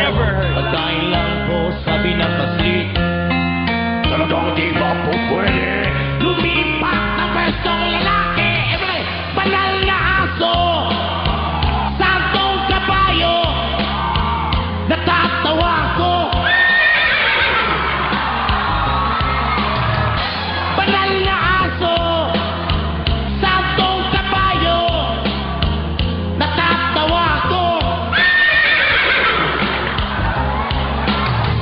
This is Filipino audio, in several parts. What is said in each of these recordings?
Never heard. Pagkain lang po sabi ng paslit. Talagang di ba po pwede lumipat na pwestong lalaki? Everybody, banal na aso, santong kabayo, natatawa ko. Banal na aso, santong kabayo, natatawa ko.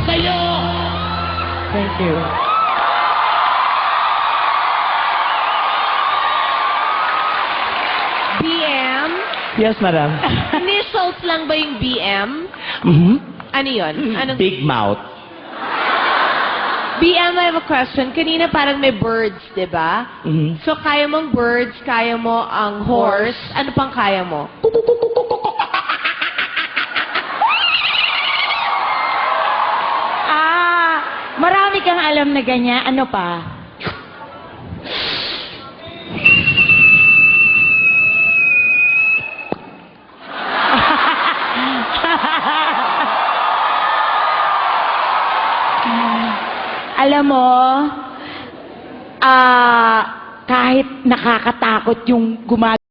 Sa'yo. Thank you. BM? Yes, madam. Initials lang ba yung BM? Mm-hmm. Ano yun? Anong... Big mouth. BM, I have a question. Kanina parang may birds, di ba? Mm-hmm. So, kaya mong birds, kaya mo ang horse. Ano pang kaya mo? Marami kang alam na ganyan. Ano pa? Alam mo, kahit nakakatakot yung gumagawa